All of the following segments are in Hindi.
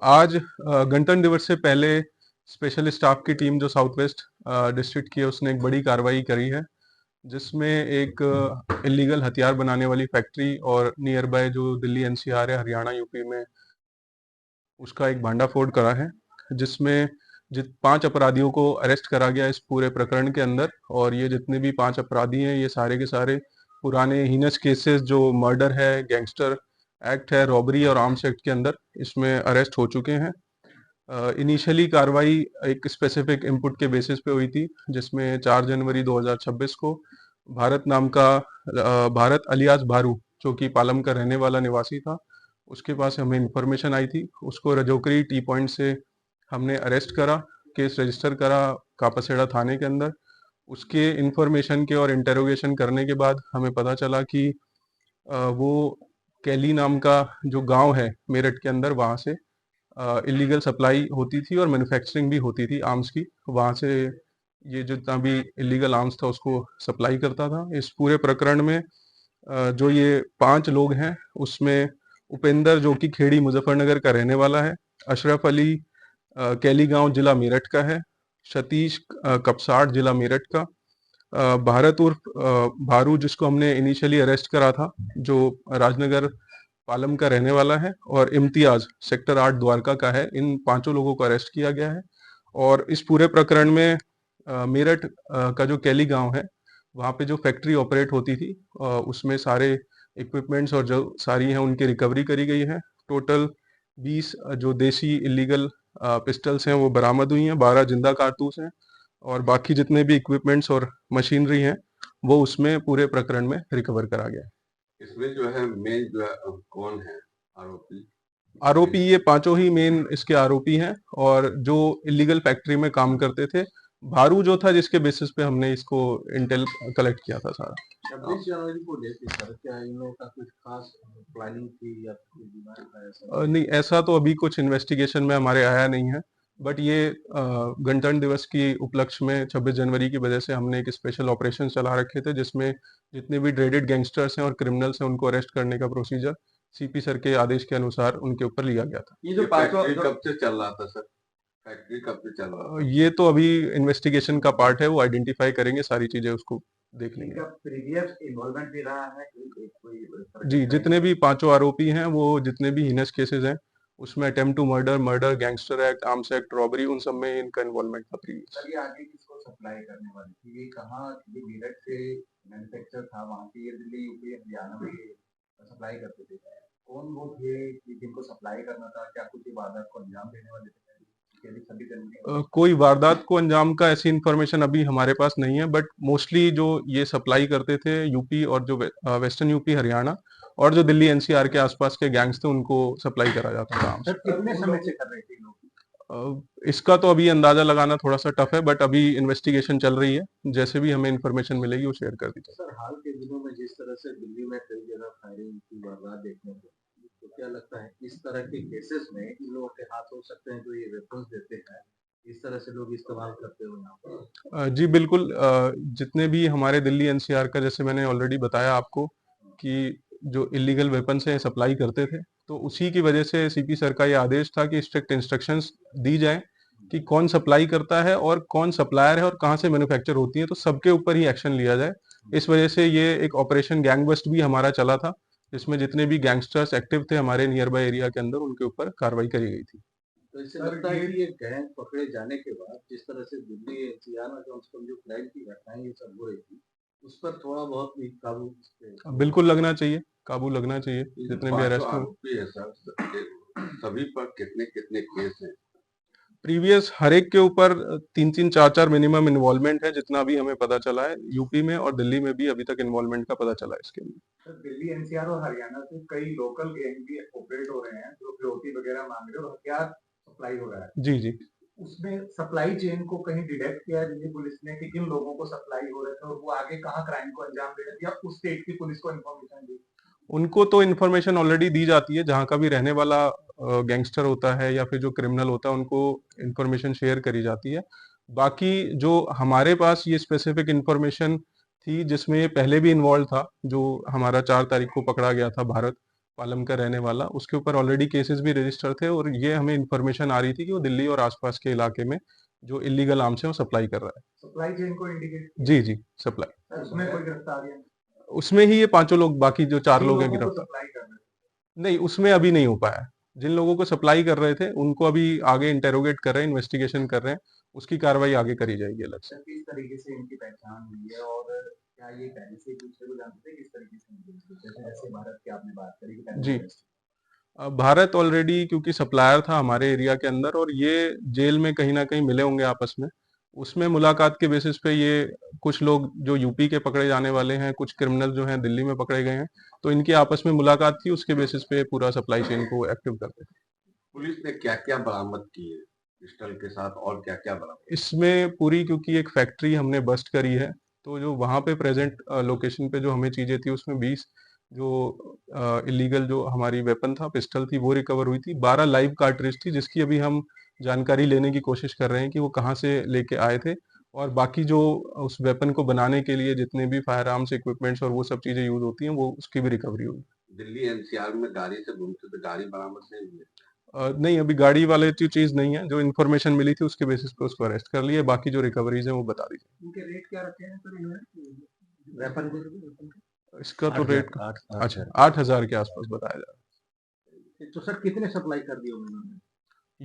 आज गणतंत्र दिवस से पहले स्पेशल स्टाफ की टीम जो साउथ वेस्ट डिस्ट्रिक्ट की है उसने एक बड़ी कार्रवाई करी है, जिसमें एक इलीगल हथियार बनाने वाली फैक्ट्री और नियर बाय जो दिल्ली एनसीआर है, हरियाणा यूपी में उसका एक भांडाफोड़ करा है, जिसमें जित 5 अपराधियों को अरेस्ट करा गया इस पूरे प्रकरण के अंदर। और ये जितने भी 5 अपराधी हैं, ये सारे के सारे पुराने हीनस केसेस जो मर्डर है, गैंगस्टर एक्ट है, रॉबरी और आर्म्स एक्ट के अंदर इसमें अरेस्ट हो चुके हैं। इनिशियली कार्रवाई एक स्पेसिफिक इनपुट के बेसिस पे हुई थी, जिसमें 4 जनवरी 2026 को भारत नाम का भारत अलियास भारू, जो कि पालम का रहने वाला निवासी था, उसके पास हमें इंफॉर्मेशन आई थी। उसको रजोकरी टी पॉइंट से हमने अरेस्ट करा, केस रजिस्टर करा कापासेड़ा थाने के अंदर। उसके इंफॉर्मेशन के और इंटेरोगेशन करने के बाद हमें पता चला कि वो कैली नाम का जो गांव है मेरठ के अंदर, वहाँ से इलीगल सप्लाई होती थी और मैन्युफैक्चरिंग भी होती थी आर्म्स की। वहाँ से ये जितना भी इलीगल आर्म्स था उसको सप्लाई करता था। इस पूरे प्रकरण में जो ये 5 लोग हैं, उसमें उपेंद्र जो कि खेड़ी मुजफ्फरनगर का रहने वाला है, अशरफ अली कैली गांव जिला मेरठ का है, सतीश कपसाड़ जिला मेरठ का, भारत उर्फ भारू जिसको हमने इनिशियली अरेस्ट करा था, जो राजनगर पालम का रहने वाला है, और इम्तियाज सेक्टर 8 द्वारका का है। इन 5 लोगों को अरेस्ट किया गया है। और इस पूरे प्रकरण में मेरठ का जो कैली गांव है, वहाँ पे जो फैक्ट्री ऑपरेट होती थी, उसमें सारे इक्विपमेंट्स और जो सारी हैं उनकी रिकवरी करी गई है। टोटल 20 जो देसी इलीगल पिस्टल्स हैं वो बरामद हुई हैं, 12 जिंदा कारतूस हैं, और बाकी जितने भी इक्विपमेंट्स और मशीनरी हैं वो उसमें पूरे प्रकरण में रिकवर करा गया है। इसमें जो है मेन जो है कौन है आरोपी? आरोपी ये 5 ही मेन इसके आरोपी हैं, और जो इलीगल फैक्ट्री में काम करते थे, भारू जो था जिसके बेसिस पे हमने इसको इंटेल कलेक्ट किया था सारा। 26 जनवरी को लेके सर क्या इन लोगों का कुछ खास प्लानिंग थी या कोई दिमाग था ऐसा? नहीं, ऐसा तो अभी कुछ इन्वेस्टिगेशन में हमारे आया नहीं है, बट ये गणतंत्र दिवस की उपलक्ष्य में 26 जनवरी की वजह से हमने एक स्पेशल ऑपरेशन चला रखे थे, जिसमें जितने भी ड्रेडेड गैंगस्टर्स हैं और क्रिमिनल्स हैं उनको अरेस्ट करने का प्रोसीजर सीपी सर के आदेश के अनुसार उनके ऊपर लिया गया था। ये जो फैक्ट्री कब से चल रहा था सर? फैक्ट्री कब से चल रहा था? ये तो अभी इन्वेस्टिगेशन का पार्ट है, वो आइडेंटिफाई करेंगे, सारी चीजें उसको देख लेंगे। प्रीवियस इन्वॉल्वमेंट भी रहा है कोई? जी, जितने भी 5 आरोपी हैं, वो जितने भी हीनस केसेस हैं उसमें attempt to murder, murder, gangster act, arms act, robbery, उन सब में इनका इन्वॉल्वमेंट था प्रीवियस। सर ये आगे किसको सप्लाई करने वाली थी? ये कहाँ, ये मेरठ से मैन्युफैक्चर था, वहाँ से ये दिल्ली यूपी हरियाणा में सप्लाई करते थे? कौन वो थे कि जिनको सप्लाई करना था? क्या कुछ वारदात को अंजाम देने वाले थे? कोई वारदात को अंजाम का ऐसी इंफॉर्मेशन अभी हमारे पास नहीं है, बट मोस्टली जो ये सप्लाई करते थे यूपी और जो वेस्टर्न यूपी हरियाणा और जो दिल्ली एनसीआर के आसपास के गैंग्स थे उनको सप्लाई करा जाता था। सर कितने समय से कर रहे थे लोग? इसका तो अभी अंदाजा लगाना थोड़ा सा टफ है, बट अभी इन्वेस्टिगेशन चल रही है, जैसे भी हमें इन्फॉर्मेशन मिलेगी वो शेयर कर दी जाएगी। सर हाल के दिनों में जिस तरह से दिल्ली में कई जगह फायरिंग की वारदात देखने को, तो क्या लगता है इस तरह के केसेस में इन लोगों के हाथ हो सकते हैं जो ये वेपन्स देते हैं, इस तरह से लोग इस्तेमाल करते हो यहाँ पर? जी बिल्कुल, जितने भी हमारे दिल्ली एनसीआर का, जैसे मैंने ऑलरेडी बताया आपको कि जो इलीगल वेपन्स हैं सप्लाई करते थे, तो उसी की वजह से सीपी सर का ये आदेश था कि स्ट्रिक्ट इंस्ट्रक्शंस दी जाए कि कौन सप्लाई करता है और कौन सप्लायर है और कहाँ से मैन्युफैक्चर होती है, तो सबके ऊपर ही एक्शन लिया जाए। इस वजह से ये एक ऑपरेशन गैंग बस्ट भी हमारा चला था, जिसमें जितने भी गैंगस्टर्स एक्टिव थे हमारे नियर बाय एरिया के अंदर, उनके ऊपर कार्रवाई करी गई थी। तो इससे लगता है कि ये गैंग पकड़े जाने के बाद जिस तरह से दिल्ली एनसीआर में कम से कम जो क्राइम की घटनाएं ये सब हो रही थी, उस पर थोड़ा बहुत भी काबू बिल्कुल लगना चाहिए, काबू लगना चाहिए। जितने भी अरेस्ट हुए आरोपी है सर, सभी पर कितने कितने केस हैं? प्रीवियस हर एक के ऊपर 3-3, 4-4 मिनिमम इन्वॉल्वमेंट है, जितना भी हमें पता चला है। यूपी में और दिल्ली में भी अभी तक इन्वॉल्वमेंट का पता चला है इसके लिए। सर दिल्ली एनसीआर और हरियाणा से कई लोकल गैंग भी ऑपरेट हो रहे हैं जो फिरौती वगैरह मांग रहे हैं और हथियार सप्लाई हो रहा है। जी जी, उसमें सप्लाई चेन को कहीं डिटेक्ट किया दिल्ली पुलिस ने कि किन लोगों को सप्लाई हो रहे थे और वो आगे कहाँ क्राइम को अंजाम दे रहे थे, या उस स्टेट की पुलिस को इन्फॉर्मेशन दी? उनको तो इन्फॉर्मेशन ऑलरेडी दी जाती है, जहाँ का भी रहने वाला गैंगस्टर होता है या फिर जो क्रिमिनल होता है उनको इन्फॉर्मेशन शेयर करी जाती है। बाकी जो हमारे पास ये स्पेसिफिक इन्फॉर्मेशन थी, जिसमें ये पहले भी इन्वॉल्व था, जो हमारा 4 तारीख को पकड़ा गया था भारत, पालम का रहने वाला, उसके ऊपर ऑलरेडी केसेस भी रजिस्टर थे और ये हमें इन्फॉर्मेशन आ रही थी कि वो दिल्ली और आसपास के इलाके में जो इलीगल आर्म्स है वो सप्लाई कर रहा है। सप्लाई चेन को इंडिकेट किया। जी जी, सप्लाई। सर, उसमें कोई गिरफ्तारियां? उसमें ही ये पांचों लोग, बाकी जो 4 जिन लोग हैं लोगों को गिरफ्तार। सप्लाई कर रहे थे। नहीं, उसमें अभी नहीं हो पाया। जिन लोगों को सप्लाई कर रहे थे उनको अभी आगे इंटेरोगेट कर रहे हैं, इन्वेस्टिगेशन कर रहे हैं, उसकी कार्रवाई आगे करी जाएगी अलग से। सर, किस तरीके से इनकी पहचान हुई है और क्या ये पहले से एक दूसरे को जानते थे? किस तरीके से मिले थे? जैसे जैसे भारत की आपने बात करी कि पहले जी। arrest भारत ऑलरेडी क्योंकि सप्लायर था हमारे एरिया के अंदर और ये जेल में कहीं न कहीं मिले होंगे आपस में। उसमें मुलाकात के बेसिस पे ये कुछ लोग जो यूपी के पकड़े जाने वाले हैं, कुछ क्रिमिनल जो हैं दिल्ली में पकड़े गए हैं, तो इनकी आपस में मुलाकात थी, उसके बेसिस पे पूरा सप्लाई चेन को एक्टिव करते थे। पुलिस ने क्या-क्या बरामद किए पिस्टल के साथ और क्या-क्या बरामद? इसमें पूरी क्योंकि एक फैक्ट्री हमने बस्ट करी है, तो जो वहाँ पे प्रेज़ेंट लोकेशन पे जो हमें चीज़ें थी उसमें 20 जो इल्लीगल जो हमारी वेपन था, पिस्टल थी वो रिकवर हुई थी। 12 लाइव कार्ट्रिज थी जिसकी अभी हम जानकारी लेने की कोशिश कर रहे हैं कि वो कहाँ से लेके आए थे और बाकी जो उस वेपन को बनाने के लिए जितने भी फायर आर्म्स इक्विपमेंट्स और वो सब चीज़ें यूज़ होती हैं, वो उसकी भी रिकवरी हुई। दिल्ली एनसीआर में गाड़ी से घूमते थे, गाड़ी बरामद नहीं हुई है। नहीं, अभी गाड़ी वाले की चीज़ नहीं है, जो इन्फॉर्मेशन मिली थी उसके बेसिस पे उसको अरेस्ट कर लिया, बाकी जो रिकवरीज़ हैं वो बता दी जाएगी। इनके रेट क्या रखे हैं सर इन्होंने? वेपन के? इसका तो रेट अच्छा 8,000 के आसपास बताया जा रहा तो सर कितने सप्लाई कर दिए उन्होंने? है।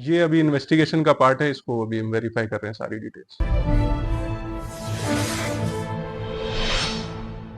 ये अभी इन्वेस्टिगेशन का पार्ट है, इसको अभी हम वेरीफाई कर रहे हैं सारी डिटेल्स।